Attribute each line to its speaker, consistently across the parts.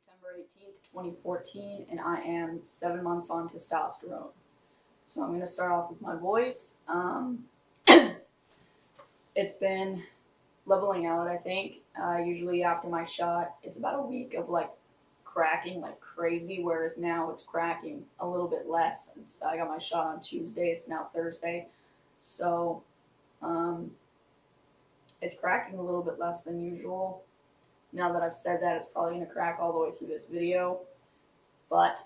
Speaker 1: September 18th, 2014, and I am 7 months on testosterone. So I'm going to start off with my voice. It's been leveling out, I think. Usually after my shot, it's about a week of like cracking like crazy, whereas now it's cracking a little bit less. I got my shot on Tuesday, it's now Thursday. So it's cracking a little bit less than usual. Now that I've said that, it's probably going to crack all the way through this video. But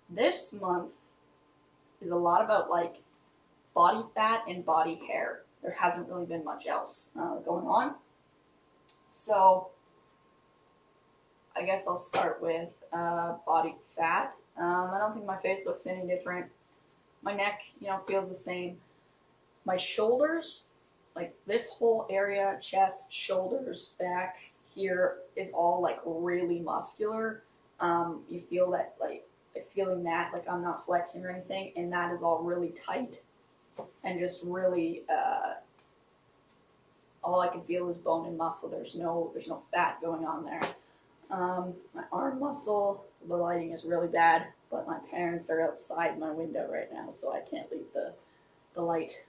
Speaker 1: this month is a lot about like body fat and body hair. There hasn't really been much else going on. So I guess I'll start with body fat. I don't think my face looks any different. My neck, feels the same. My shoulders, like this whole area, chest, shoulders, back here is all like really muscular. You feel that like feeling that like I'm not flexing or anything, and that is all really tight and just really all I can feel is bone and muscle. There's no fat going on there. My arm muscle, the lighting is really bad, but my parents are outside my window right now, so I can't leave the light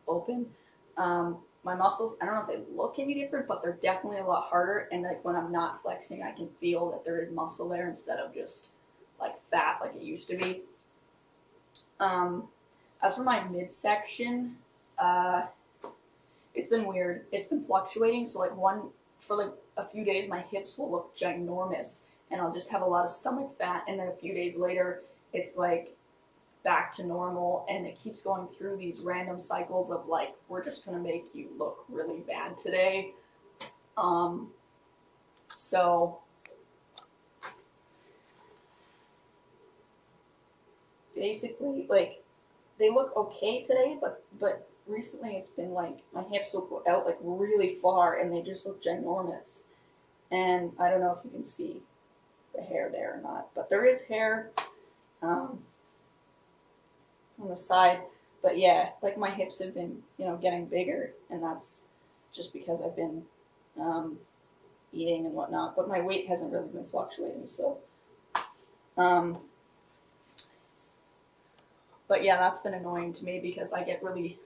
Speaker 1: open. My muscles, I don't know if they look any different, but they're definitely a lot harder, and like when I'm not flexing, I can feel that there is muscle there instead of just like fat like it used to be. As for my midsection, it's been weird. It's been fluctuating, so like for like a few days my hips will look ginormous and I'll just have a lot of stomach fat, and then a few days later it's like back to normal, and it keeps going through these random cycles of like, we're just gonna make you look really bad today. So basically like they look okay today, but recently it's been like my hips will go out like really far and they just look ginormous. And I don't know if you can see the hair there or not, but there is hair on the side. But yeah, like my hips have been, getting bigger, and that's just because I've been eating and whatnot. But my weight hasn't really been fluctuating, so. But yeah, that's been annoying to me because I get really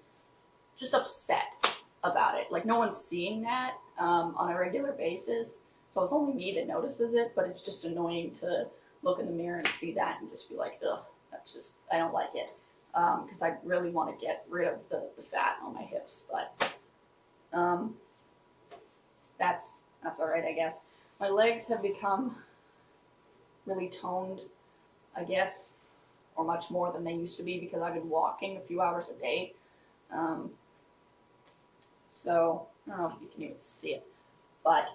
Speaker 1: just upset about it. Like no one's seeing that on a regular basis, so it's only me that notices it. But it's just annoying to look in the mirror and see that and just be like, ugh, I don't like it. Because I really want to get rid of the fat on my hips, but that's all right, I guess. My legs have become really toned, I guess, or much more than they used to be because I've been walking a few hours a day. So I don't know if you can even see it, but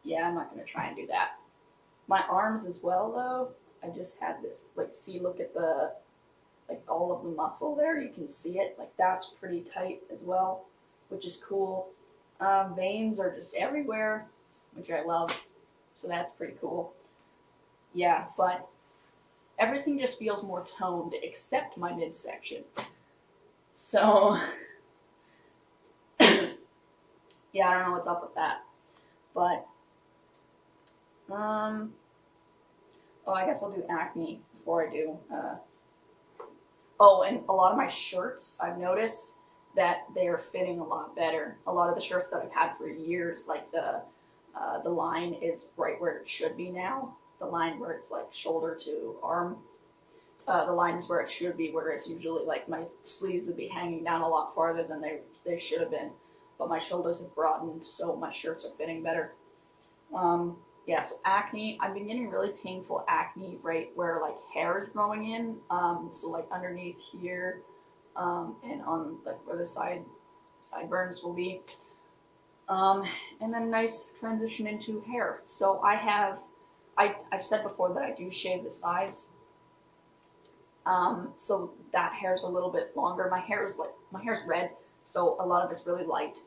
Speaker 1: yeah, I'm not going to try and do that. My arms as well, though. I just had this, like, look at the, like, all of the muscle there. You can see it. Like, that's pretty tight as well, which is cool. Veins are just everywhere, which I love. So that's pretty cool. Yeah, but everything just feels more toned except my midsection. So, yeah, I don't know what's up with that. But, oh, I guess I'll do acne before I do. And a lot of my shirts, I've noticed that they are fitting a lot better. A lot of the shirts that I've had for years, like the line is right where it should be now. The line where it's like shoulder to arm. The line is where it should be, whereas usually like my sleeves would be hanging down a lot farther than they should have been. But my shoulders have broadened, so my shirts are fitting better. Yeah, so acne, I've been getting really painful acne right where like hair is growing in, so like underneath here, and on like where the sideburns will be, and then nice transition into hair. So I've said before that I do shave the sides, so that hair's a little bit longer. My hair's red, so a lot of it's really light.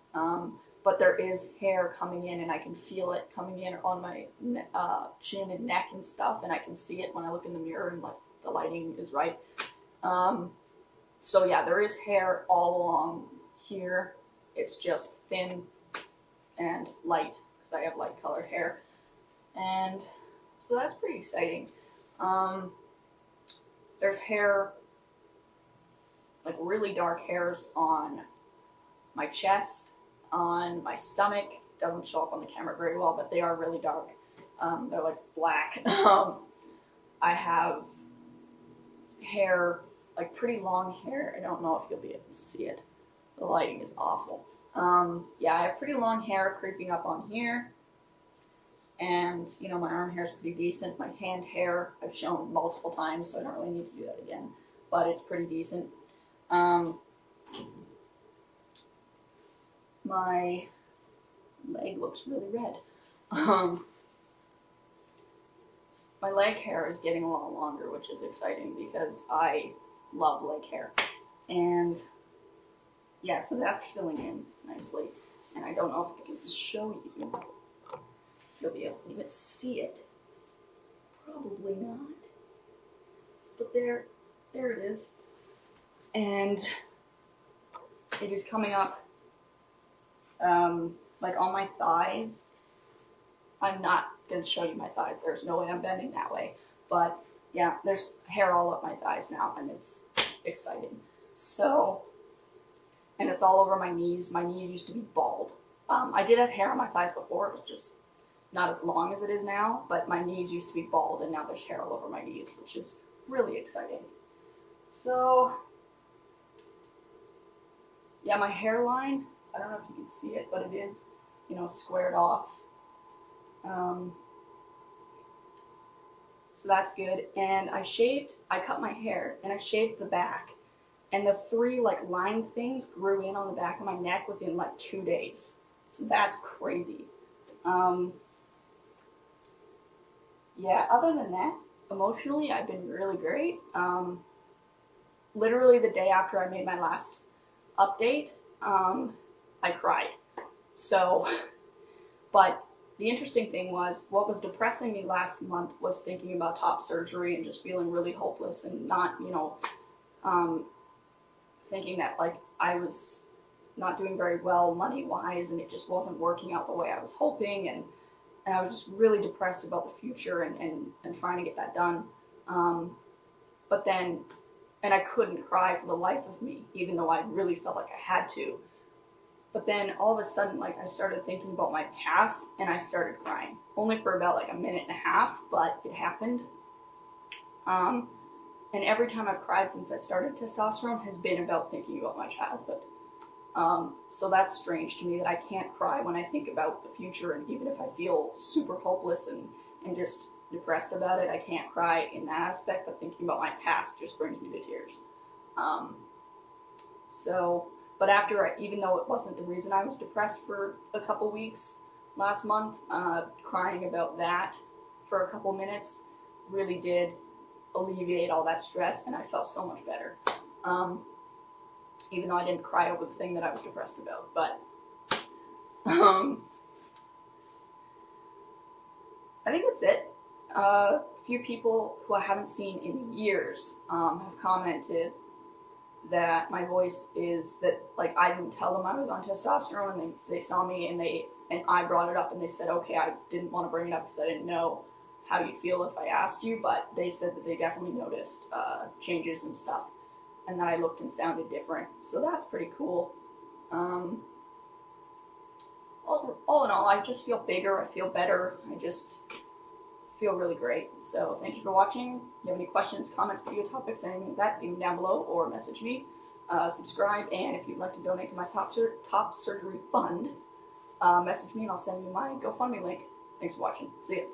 Speaker 1: But there is hair coming in, and I can feel it coming in on my chin and neck and stuff, and I can see it when I look in the mirror and like the lighting is right. So yeah, there is hair all along here. It's just thin and light, because I have light colored hair. And so that's pretty exciting. There's hair, like really dark hairs on my chest, on my stomach. Doesn't show up on the camera very well, but they are really dark. They're like black. I have hair, like pretty long hair. I don't know if you'll be able to see it. The lighting is awful. Yeah, I have pretty long hair creeping up on here. And, you know, my arm hair is pretty decent. My hand hair I've shown multiple times, so I don't really need to do that again. But it's pretty decent. My leg looks really red. My leg hair is getting a lot longer, which is exciting because I love leg hair. And yeah, so that's filling in nicely. And I don't know if I can show you. You'll be able to even see it. Probably not. But there it is. And it is coming up, like on my thighs. I'm not going to show you my thighs. There's no way I'm bending that way. But yeah, there's hair all up my thighs now, and it's exciting. So, and it's all over my knees. My knees used to be bald. I did have hair on my thighs before. It was just not as long as it is now, but my knees used to be bald, and now there's hair all over my knees, which is really exciting. So, yeah, my hairline, I don't know if you can see it, but it is, you know, squared off. So that's good. And I cut my hair, and I shaved the back, and the 3 like line things grew in on the back of my neck within like 2 days. So that's crazy. Yeah, other than that, emotionally, I've been really great. Literally the day after I made my last update, I cried. So, but the interesting thing was, what was depressing me last month was thinking about top surgery and just feeling really hopeless and not, you know, thinking that like I was not doing very well money-wise and it just wasn't working out the way I was hoping, and I was just really depressed about the future and trying to get that done. But then, and I couldn't cry for the life of me, even though I really felt like I had to. But then all of a sudden, like, I started thinking about my past, and I started crying. Only for about like a minute and a half, but it happened. And every time I've cried since I started testosterone has been about thinking about my childhood. So that's strange to me that I can't cry when I think about the future, and even if I feel super hopeless and just depressed about it, I can't cry in that aspect, but thinking about my past just brings me to tears. But after, even though it wasn't the reason I was depressed for a couple weeks last month, crying about that for a couple minutes really did alleviate all that stress, and I felt so much better. Even though I didn't cry over the thing that I was depressed about. But I think that's it. A few people who I haven't seen in years have commented that my voice is that, like, I didn't tell them I was on testosterone, and they saw me and I brought it up, and they said, okay, I didn't want to bring it up because I didn't know how you'd feel if I asked you, but they said that they definitely noticed changes and stuff, and that I looked and sounded different. So that's pretty cool. All in all, I just feel bigger. I feel better. I just feel really great. So thank you for watching. If you have any questions, comments, video topics, anything like that, leave them down below or message me. Subscribe, and if you'd like to donate to my top surgery fund, message me and I'll send you my GoFundMe link. Thanks for watching. See ya.